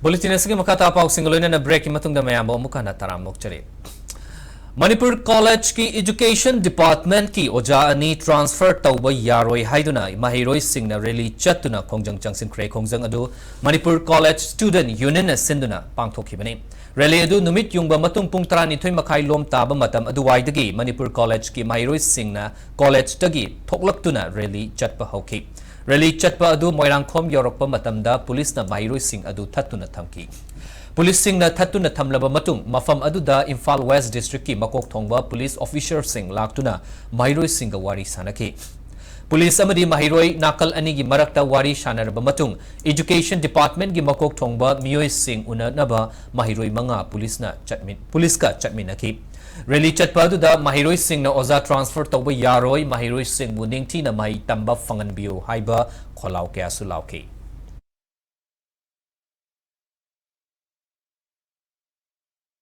Bulletin asigi makata pau singaloina na break imatungda mayambo mukana taramok chari. Manipur College ki Education Department ki oja ani transfer Touba Yaroi haiduna mahiroi singna rally chatuna kongjang changsin kre kongjang adu Manipur College Student Union na sinduna pangthokibani. Rally adu numit yungba matung pung tarani thoi makai lom taba matam adu waidagi Manipur College ki mahiroi singna college tagi thoklaktuna rally chatpa hauki. Rally chatpa adu moirangkhom yorokpa matamda police na mahiroi sing adu thatuna thamki. Police sing na thatuna thamlaba matung mafam aduda Imphal West District ki makok thongba police officer sing laktuna mahiroi sing wari sanaki. Police amadi mahiroi nakal ani gi marakta wari shanarba matung Education Department gi makok thongba miyoi sing unanaba mahiroi manga police ka chatminaki. Rally chatpa aduda mahiroi sing na oza transfer tawba Yaroi mahiroi sing bu ningthi na mai tamba fangan biu haiba kholau kya su lauki.